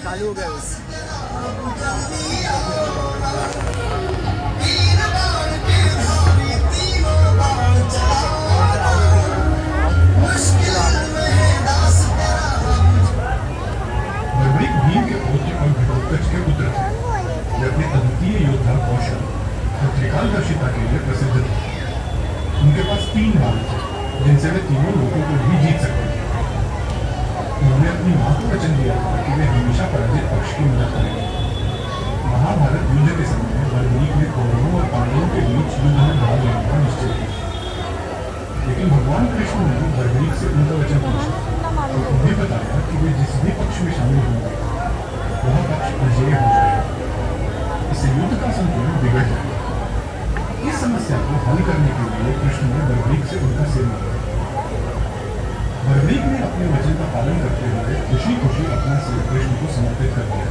चालू हो गया बस। भीम के पोते और घटोत्कच के पुत्र थे। वे अपने अद्वितीय योद्धा कौशल और त्रिकालदर्शिता के लिए प्रसिद्ध थे। उनके पास 3 बाण थे जिनसे वे तीनों लोगों को भी जीत सकते थे। उन्होंने अपनी मां को वचन दिया था कि वे हमेशा पराजित पक्ष की मदद करेंगे। महाभारत युद्ध के समय बलवीर ने कौरवों और पांडवों के बीच युद्ध में भाग लेने का निश्चय किया, लेकिन भगवान कृष्ण ने बलवीर से उनका वचन पूछा और उन्हें बताया कि वे जिस भी पक्ष में शामिल होंगे वह पक्ष विजयी हो जाएगा। इससे युद्ध का संतुलन बिगड़ जाएगा। इस समस्या को हल करने के लिए कृष्ण ने बलवीर से उनका सिर मांगा। बलवीर ने अपने वचन का पालन करते हुए खुशी खुशी अपना सिर कृष्ण को समर्पित कर दिया।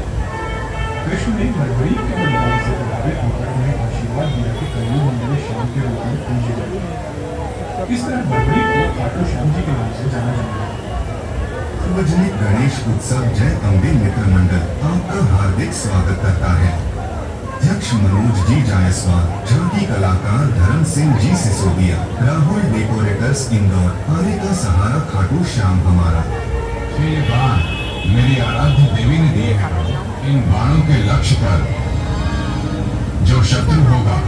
कृष्ण ने बलवीर के बलिदान से प्रभावित होकर उन्हें आशीर्वाद दिया कि कलयुग में श्याम के रूप में पूजे जाएंगे। इस तरह बलवीर को खाटू श्याम जी के नाम से जाना जाता है। सार्वजनिक गणेश उत्सव जय अम्बे मित्र मंडल आपका हार्दिक स्वागत करता है। अध्यक्ष मनोज जी जायसवाल, झांकी कलाकार धर्म सिंह जी सिसोदिया, राहुल डेकोरेटर्स इंदौर, आने का सहारा खाटू श्याम हमारा। ये बाण मेरी आराध्य देवी ने दिए हैं। इन बाणों के लक्ष्य पर जो शत्रु होगा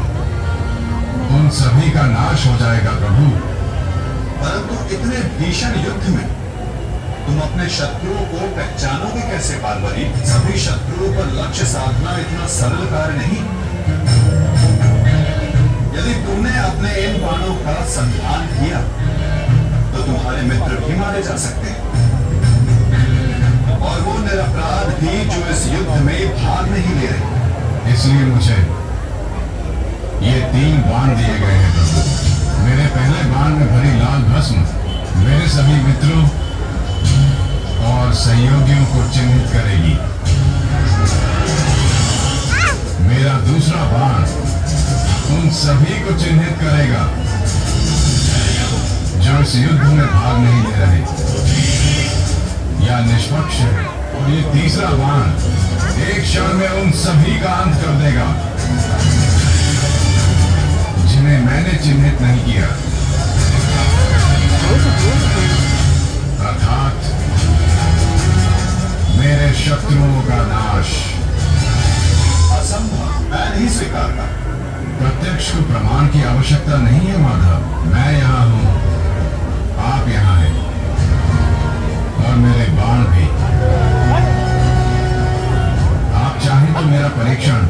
उन सभी का नाश हो जाएगा प्रभु। परंतु इतने भीषण युद्ध में तुम अपने शत्रुओं को पहचानोगे कैसे पार्वती? सभी शत्रुओं पर लक्ष्य साधना इतना सरल कार्य नहीं। यदि तुमने अपने इन बाणों का संधान किया तो तुम्हारे मित्र भी मारे जा सकते हैं और वो निरपराध भी जो इस युद्ध में भाग नहीं ले रहे। इसलिए मुझे ये 3 बाण दिए गए हैं प्रभु। मेरे पहले बाण में भरी लाल भस्म मेरे सभी मित्रों और सहयोगियों को चिन्हित करेगी। मेरा दूसरा बाण उन सभी को चिन्हित करेगा जो इस युद्ध में भाग नहीं ले रहे या निष्पक्ष है। और ये तीसरा बाण एक क्षण में उन सभी का अंत कर देगा जिन्हें मैंने चिन्हित नहीं किया, अर्थात मेरे शत्रुओं का नाश। असंभव, मैं नहीं स्वीकारता। प्रत्यक्ष को प्रमाण की आवश्यकता नहीं है माधव। मैं यहाँ हूँ, आप यहाँ हैं और मेरे बाण भी। आप चाहें तो मेरा परीक्षण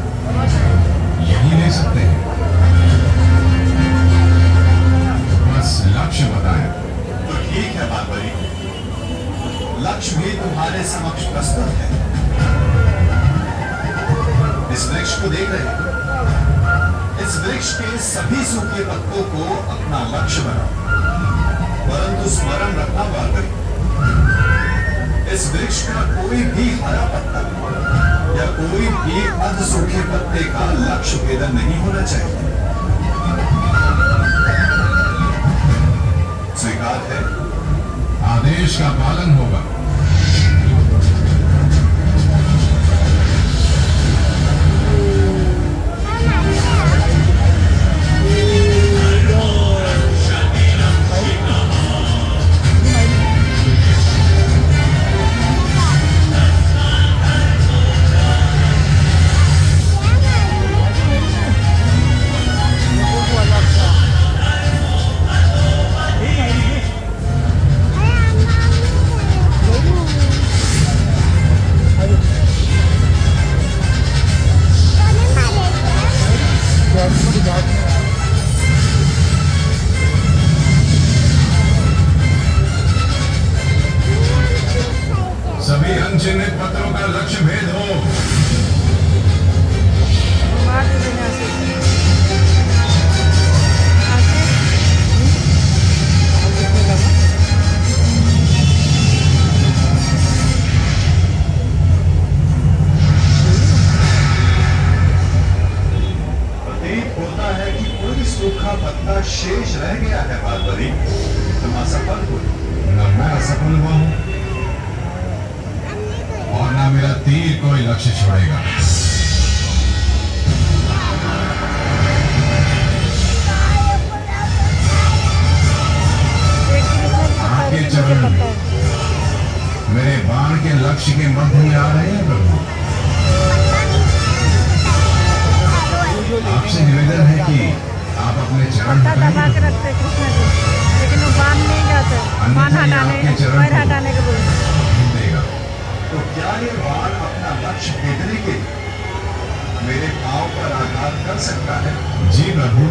यही ले सकते हैं। बस लक्ष्य बताएं। तो ठीक है पार्वती, लक्ष्य भी तुम्हारे समक्ष प्रस्तुत है। इस वृक्ष को देख रहे हो? इस वृक्ष के सभी सूखे पत्तों को अपना लक्ष्य बनाओ, परंतु स्मरण रखना पार्वती, इस वृक्ष का कोई भी हरा पत्ता या कोई भी अध सूखे पत्ते का लक्ष्य भेदन नहीं होना चाहिए। स्वीकार है? आदेश का पालन होगा। सभी अनचिन्हित पत्रों का लक्ष्य भेद हो। प्रतीत होता है कि कोई सूखा पत्ता शेष रह गया है पार्वती। तुम असफल हो। न मैं असफल हुआ हूं और न मेरा तीर कोई लक्ष्य छोड़ेगा। आपके चरण मेरे बाण के लक्ष्य के मध्य में आ रहे हैं प्रभु। आपसे निवेदन है कि आप अपने चरण पत्ता दबा के रखते कृष्ण जी, लेकिन वो बांध नहीं जाते, बांध हटाने पैर हटाने के बोलते। देगा। तो क्या ये बाण अपना लक्ष्य भेदने के लिए मेरे पांव पर आघात कर सकता है? जी प्रभु,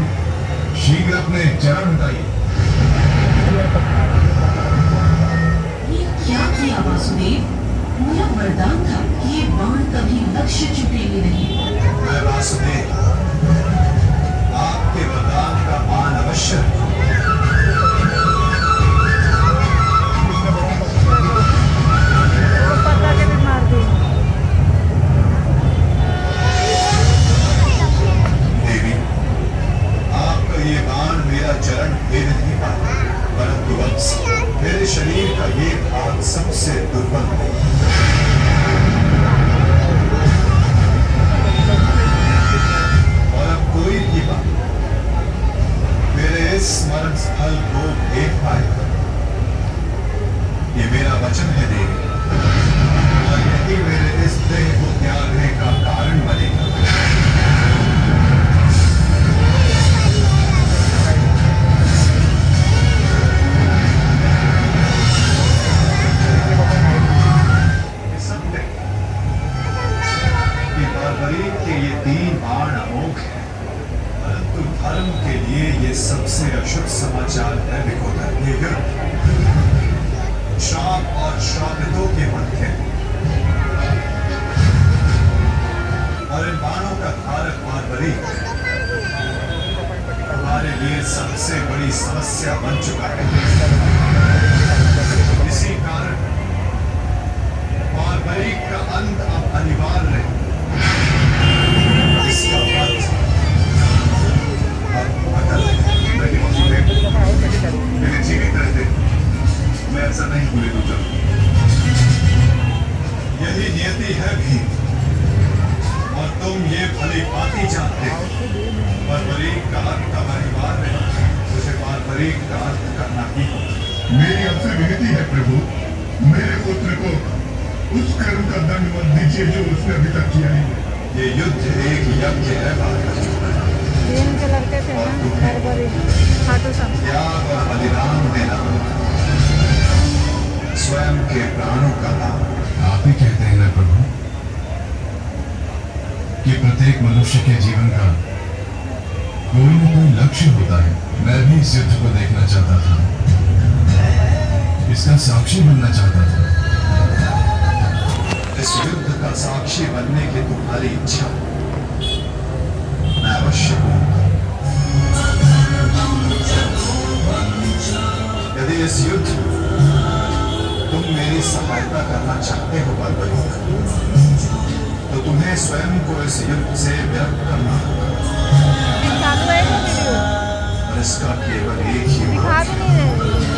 शीघ्र अपने चरण हटाइए। ये क्या किया वासुदेव? मेरा वरदान था कि ये बाण कभी लक्ष्य चुकेगी नहीं। मैं वासुदेव आपके वरदान का मान अवश्य वो पत्ता के भी मार दी। देवी, आपका ये बाण मेरा चरण भेद नहीं पाता, परंतु वंश मेरे शरीर का ये भाग सबसे दुर्बल है। और अब कोई भी बात मेरे इस स्मरण स्थल को देख पाएगा, ये मेरा वचन है देवी, और यही मेरे इस देह को त्यागने का कारण बनेगा। ये सत्य है कि बर्बरी के ये 3 बाण अमोघ हैं, परंतु धर्म के लिए ये सबसे अशुभ समाचार है विकोदर। ये युद्ध श्राप और श्रापितों के मध्य है, और इन बाणों का धारक बर्बरी हमारे लिए सबसे बड़ी समस्या बन चुका है। इसी कारण बर्बरी का अंत अब अनिवार्य है। इसका अर्थ अब अटल है। मेरे जीवित रहते मैं ऐसा नहीं भूले दूंगा। यही नियति है भी, और तुम ये भली भांति जानते हो। बर्बरीक का अंत अब अनिवार्य है, मुझे बर्बरीक का अंत करना ही होगा। मेरी आपसे विनती है प्रभु, मेरे पुत्र को उस कर्म का दंड मत दीजिए जो उसने अभी तक किया नहीं है। ये युद्ध एक यज्ञ है भारत। 3 के लड़के थे ना, बर्बरी, खाटू श्याम। त्याग और बलिदान देना, स्वयं के प्राणों का दान। आप ही कहते हैं ना प्रभु कि प्रत्येक मनुष्य के जीवन का कोई न कोई लक्ष्य होता है। मैं भी इस युद्ध को देखना चाहता था, इसका साक्षी बनना चाहता था। इस युद्ध का साक्षी बनने की तुम्हारी इच्छा मैं अवश्य हूं। यदि इस युद्ध तुम मेरी सहायता करना चाहते हो बर्बरी, तो तुम्हें स्वयं को इस युद्ध से विरक्त करना होगा, चालू है वो वीडियो, और इसका केवल एक ही दिखा मार्ग भी है। नहीं रहे।